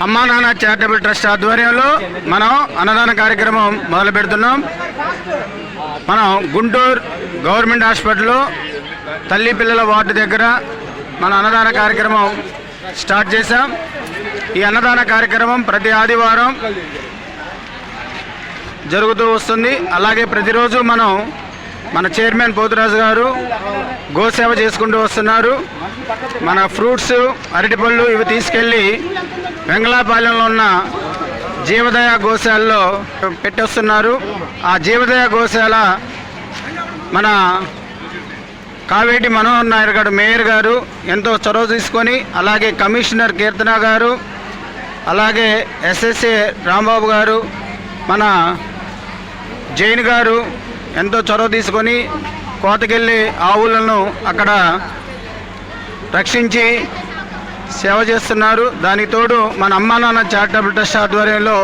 అమ్మా నాన్న charitable trust ఆధ్వర్యంలో మనం అన్నదాన కార్యక్రమం మొదలు పెడుతున్నాం. మనం గుంటూరు గవర్నమెంట్ హాస్పిటల్లో తల్లి పిల్లల వార్డు దగ్గర మన అన్నదాన కార్యక్రమం స్టార్ట్ చేశాం. ఈ అన్నదాన కార్యక్రమం ప్రతి ఆదివారం జరుగుతూ వస్తుంది. అలాగే ప్రతిరోజు మన చైర్మన్ పోతురాజు గారు గోసేవ చేసుకుంటూ వస్తున్నారు. మన ఫ్రూట్స్, అరటిపళ్ళు ఇవి తీసుకెళ్ళి వెంగళాపాలెంలో ఉన్న జీవదయ గోశాలలో పెట్టొస్తున్నారు. ఆ జీవదయ గోశాల మన కావేటి మనోహర్ నాయర్ గారు మేయర్ గారు ఎంతో చొరవ తీసుకొని, అలాగే కమిషనర్ కీర్తన గారు, అలాగే ఎస్ఎస్ఏ రాంబాబు గారు, మన జైన్ గారు ఎంతో చొరవ తీసుకొని కోతకెళ్ళి ఆవులను అక్కడ రక్షించి సేవ చేస్తున్నారు. దానికి తోడు మన అమ్మా నాన్న చారిటబుల్ ట్రస్ట్ ఆధ్వర్యంలో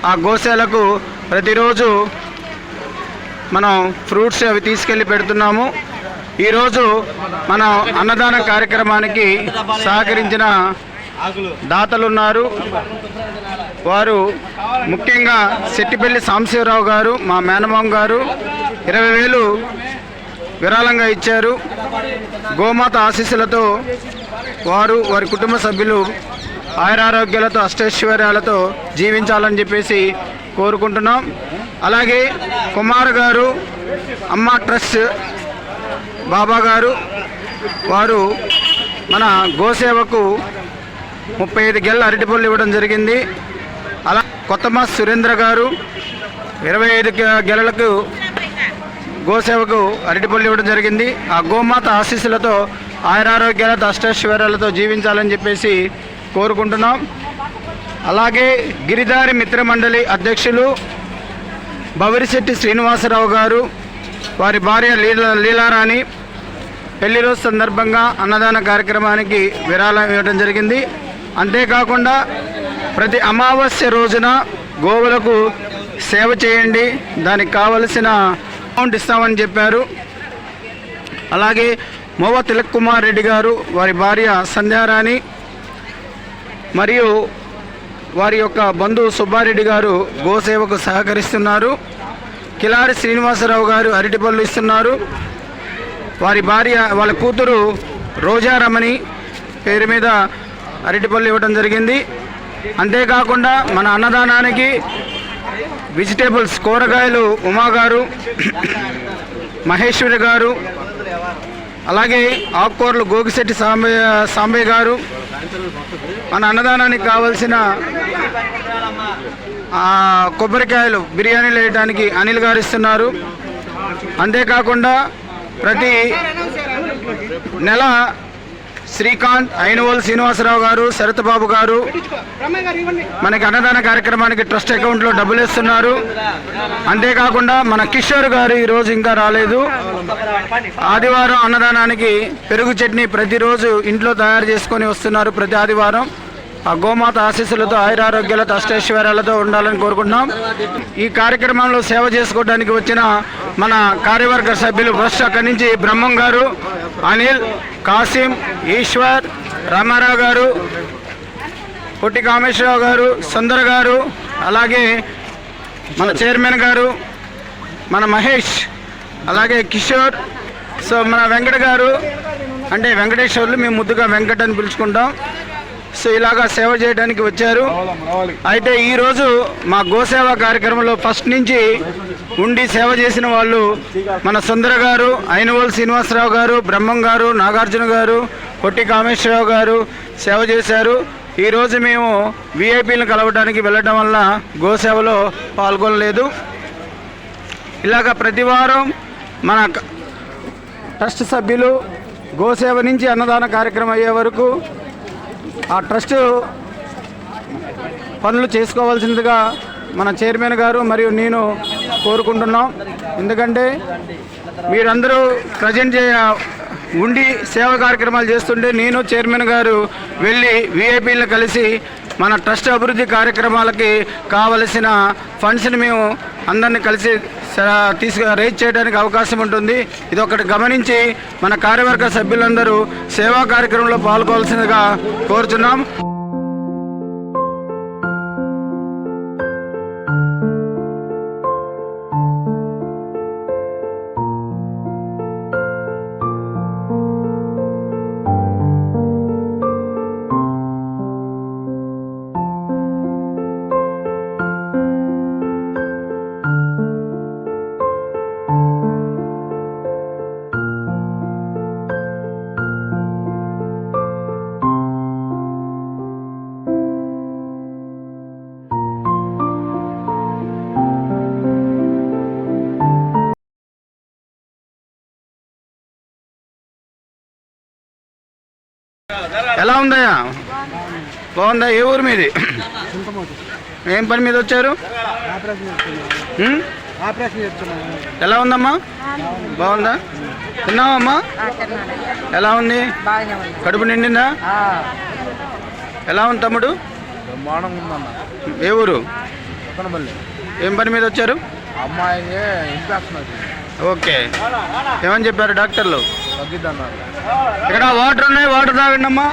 ఆ గోశాలకు ప్రతిరోజు మనం ఫ్రూట్స్ అవి తీసుకెళ్ళి పెడుతున్నాము. ఈరోజు మన అన్నదాన కార్యక్రమానికి సహకరించిన దాతలు ఉన్నారు. వారు ముఖ్యంగా సెట్టిపల్లి సాంబశివరావు గారు, మా మేనమామ గారు 20,000 విరాళంగా ఇచ్చారు. గోమాత ఆశీస్సులతో వారి కుటుంబ సభ్యులు ఆయురారోగ్యాలతో అష్టైశ్వర్యాలతో జీవించాలని చెప్పేసి కోరుకుంటున్నాం. అలాగే కుమార్ గారు, అమ్మ ట్రస్ట్ బాబా గారు, వారు మన గోసేవకు 35 గెల్ల అరటిపళ్ళు ఇవ్వడం జరిగింది. అలా కొత్తమా సురేంద్ర గారు 25 గెలలకు గోసేవకు అరటిపళ్ళు ఇవ్వడం జరిగింది. ఆ గోమాత ఆశీస్సులతో ఆయురారోగ్యాలతో అష్టైశ్వర్యాలతో జీవించాలని చెప్పేసి కోరుకుంటున్నాం. అలాగే గిరిదారి మిత్రమండలి అధ్యక్షులు బవిరిశెట్టి శ్రీనివాసరావు గారు, వారి భార్య లీలారాణి పెళ్లి రోజు సందర్భంగా అన్నదాన కార్యక్రమానికి విరాళం ఇవ్వడం జరిగింది. అంతేకాకుండా ప్రతి అమావాస్య రోజున గోవులకు సేవ చేయండి, దానికి కావలసిన అమౌంట్ ఇస్తామని చెప్పారు. అలాగే మోవ తిలక్ కుమార్ రెడ్డి గారు, వారి భార్య సంధ్యారాణి మరియు వారి యొక్క బంధువు సుబ్బారెడ్డి గారు గోసేవకు సహకరిస్తున్నారు. కిలారి శ్రీనివాసరావు గారు అరటిపళ్ళు ఇస్తున్నారు. వారి భార్య, వాళ్ళ కూతురు రోజారమణి పేరు మీద అరటిపళ్ళు ఇవ్వడం జరిగింది. అంతేకాకుండా మన అన్నదానానికి వెజిటేబుల్స్, కూరగాయలు ఉమా గారు, మహేశ్వరి గారు, అలాగే ఆకుకూరలు గోగిశెట్టి సాంబయ్య గారు, మన అన్నదానానికి కావలసిన కొబ్బరికాయలు బిర్యానీలు వేయడానికి అనిల్ గారు ఇస్తున్నారు. అంతేకాకుండా ప్రతి నెల శ్రీకాంత్, ఐనవోలు శ్రీనివాసరావు గారు, శరత్బాబు గారు మనకి అన్నదాన కార్యక్రమానికి ట్రస్ట్ అకౌంట్లో డబ్బులు వేస్తున్నారు. అంతేకాకుండా మన కిషోర్ గారు ఈరోజు ఇంకా రాలేదు. ఆదివారం అన్నదానానికి పెరుగు చట్నీ ప్రతిరోజు ఇంట్లో తయారు చేసుకొని వస్తున్నారు ప్రతి ఆదివారం. ఆ గోమాత ఆశీస్సులతో ఆయురారోగ్యాలతో అష్టైశ్వర్యాలతో ఉండాలని కోరుకుంటున్నాం. ఈ కార్యక్రమంలో సేవ చేసుకోవడానికి వచ్చిన మన కార్యవర్గ సభ్యులు ఫస్ట్ అక్కడి నుంచి బ్రహ్మం గారు, అనిల్, కాసిం, ఈశ్వర్, రామారావు గారు, పొట్టి కామేశ్వరరావు గారు, సుందర్ గారు, అలాగే మన చైర్మన్ గారు, మన మహేష్, అలాగే కిషోర్, సో మన వెంకట గారు, అంటే వెంకటేశ్వర్లు, మేము ముద్దుగా వెంకట్ అని పిలుచుకుంటాం. సో ఇలాగా సేవ చేయడానికి వచ్చారు. అయితే ఈరోజు మా గోసేవ కార్యక్రమంలో ఫస్ట్ నుంచి ఉండి సేవ చేసిన వాళ్ళు మన సుందర గారు, ఐనవోలు శ్రీనివాసరావు గారు, బ్రహ్మం గారు, నాగార్జున గారు, పొట్టి కామేశ్వరరావు గారు సేవ చేశారు. ఈరోజు మేము విఐపీలను కలవడానికి వెళ్ళడం వల్ల గోసేవలో పాల్గొనలేదు. ఇలాగ ప్రతి వారం మన ట్రస్ట్ సభ్యులు గోసేవ నుంచి అన్నదాన కార్యక్రమం అయ్యే వరకు ఆ ట్రస్ట్ పనులు చేసుకోవాల్సిందిగా మన చైర్మన్ గారు మరియు నేను కోరుకుంటున్నాం. ఎందుకంటే మీరందరూ ప్రజెంట్ ఉండి సేవా కార్యక్రమాలు చేస్తుంటే నేను చైర్మన్ గారు వెళ్ళి విఐపీలను కలిసి మన ట్రస్ట్ అభివృద్ధి కార్యక్రమాలకి కావలసిన ఫండ్స్ని మేము అందరినీ కలిసి రైజ్ చేయడానికి అవకాశం ఉంటుంది. ఇది ఒకటి గమనించి మన కార్యవర్గ సభ్యులందరూ సేవా కార్యక్రమంలో పాల్గొవాల్సిందిగా కోరుతున్నాం. ఎలా ఉందయ్యా? బాగుందా? ఏ ఊరు మీది? ఏం పని మీద వచ్చారు? ఎలా ఉందమ్మా? బాగుందా? తిన్నావమ్మా? ఎలా ఉంది? కడుపు నిండిందా? ఎలా ఉంది తమ్ముడు? ఏ ఊరు? ఏం పని మీద వచ్చారు? ఓకే. ఏమని చెప్పారు డాక్టర్లు? ఇక్కడ వాటర్ ఉన్నాయి, వాటర్ తాగండి అమ్మా.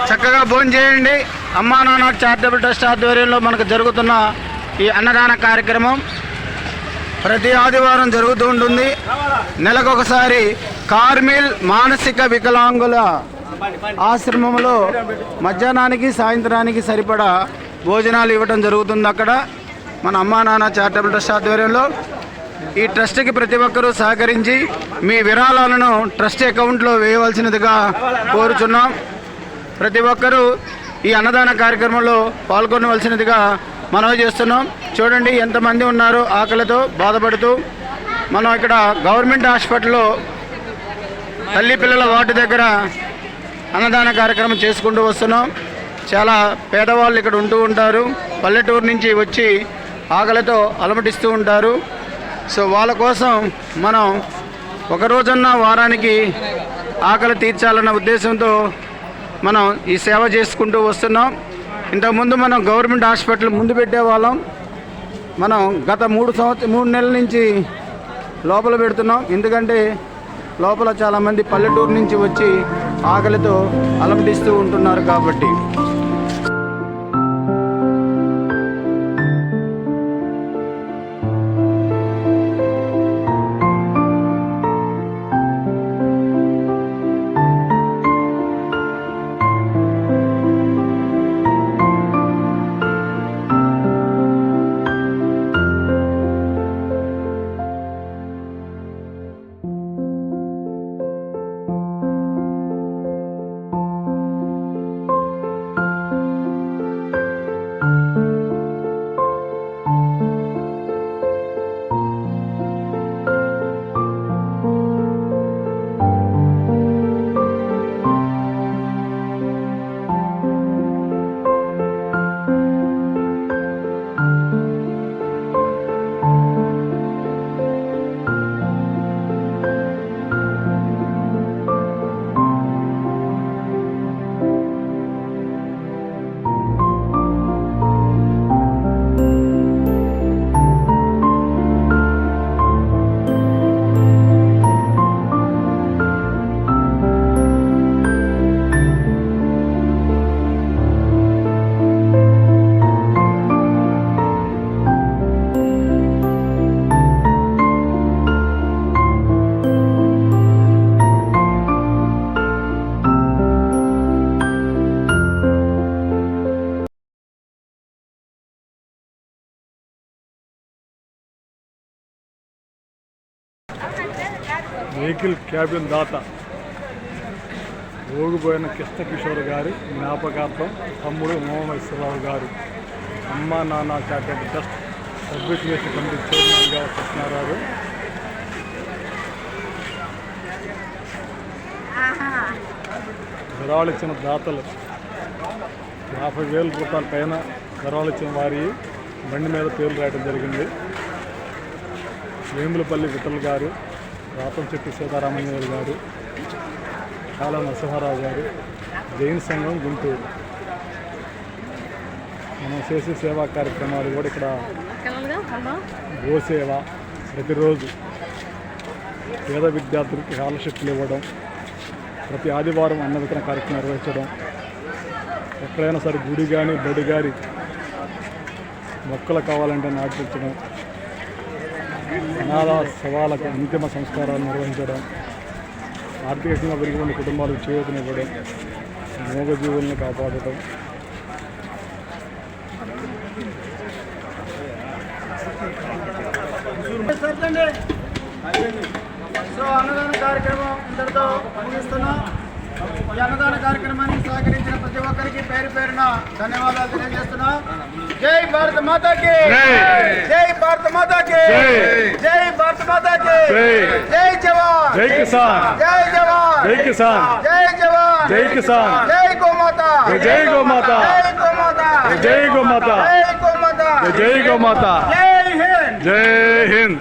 చక్కగా భోజనం చేయండి. అమ్మా నాన్న చారిటబుల్ ట్రస్ట్ ఆధ్వర్యంలో మనకు జరుగుతున్న ఈ అన్నదాన కార్యక్రమం ప్రతి ఆదివారం జరుగుతూ ఉంటుంది. నెలకొకసారి కార్మిల్ మానసిక వికలాంగుల ఆశ్రమంలో మధ్యాహ్నానికి సాయంత్రానికి సరిపడా భోజనాలు ఇవ్వడం జరుగుతుంది. అక్కడ మన అమ్మా నాన్న చారిటబుల్ ట్రస్ట్ ఆధ్వర్యంలో ఈ ట్రస్ట్కి ప్రతి ఒక్కరూ సహకరించి మీ విరాళాలను ట్రస్ట్ అకౌంట్లో వేయవలసినదిగా కోరుచున్నాం. ప్రతి ఒక్కరూ ఈ అన్నదాన కార్యక్రమంలో పాల్గొనవలసినదిగా మనవి చేస్తున్నాం. చూడండి ఎంతమంది ఉన్నారో ఆకలితో బాధపడుతూ. మనం ఇక్కడ గవర్నమెంట్ హాస్పిటల్లో తల్లి పిల్లల వార్డు దగ్గర అన్నదాన కార్యక్రమం చేసుకుంటూ వస్తున్నాం. చాలా పేదవాళ్ళు ఇక్కడ ఉంటూ ఉంటారు. పల్లెటూరు నుంచి వచ్చి ఆకలితో అలమటిస్తూ ఉంటారు. సో వాళ్ళ కోసం మనం ఒకరోజన్నా వారానికి ఆకలి తీర్చాలన్న ఉద్దేశంతో మనం ఈ సేవ చేసుకుంటూ వస్తున్నాం. ఇంతకుముందు మనం గవర్నమెంట్ హాస్పిటల్ ముందు పెట్టేవాళ్ళం. మనం గత 3 నెలల నుంచి లోపల పెడుతున్నాం. ఎందుకంటే లోపల చాలామంది పల్లెటూరు నుంచి వచ్చి ఆకలితో అలమటిస్తూ ఉంటున్నారు కాబట్టి. వెహికల్ క్యాబిన్ దాత ఓగిపోయిన కృష్ణకిషోర్ గారి జ్ఞాపకార్థం తమ్ముడు మోహమేశ్వరరావు గారు అమ్మా నాన్న చారిటబుల్ ట్రస్ట్ సభ్యుచేసి కమిటీ చైర్మన్గా కృష్ణారావు విరాళిచ్చిన దాతలు 50,000 రూపాయల పైన విరాళిచ్చిన వారి బండి మీద పేర్లు రాయడం జరిగింది. వేములపల్లి విఠల్ గారు, రాతంచెట్టి సీతారామయ్య గారు, కాలా నరసింహారావు గారు, జైన్ సంఘం గుంటూరు. మనం చేసే సేవా కార్యక్రమాలు కూడా ఇక్కడ గోసేవ, ప్రతిరోజు పేద విద్యార్థులకు స్కాలర్షిప్లు ఇవ్వడం, ప్రతి ఆదివారం అన్న వితరణ కార్యక్రమం నిర్వహించడం, ఎక్కడైనా సరే గుడి కానీ బడి కానీ మొక్కలు కావాలంటే నాటించడం, అనాథ శవాలకు అంతిమ సంస్కారాలు నిర్వహించడం, ఆర్థికంగా పెరిగిన కుటుంబాలకు చేయూతనివ్వడం, మూగజీవులను కాపాడటం, సో అన్నదాన కార్యక్రమం ఇంతటితో ముగిస్తున్నాం. ఈ అన్నదాన కార్యక్రమానికి సహకరించిన ప్రతి ఒక్కరికి పేరు పేరున ధన్యవాదాలు తెలియజేస్తున్నాం. జై భారత మాతాకి, జై భారత మాతాకి, జై భారత మాతాకి, జై జవాన్, జై కిసాన్, జై జవాన్. జై కిసాన్, జై జవాన్, జై కిసాన్, జై గోమాత, జై గోమాత, జై గోమాత, జై గోమాత, జై గోమాత, జై గోమాత, జై హింద్. జై హింద్.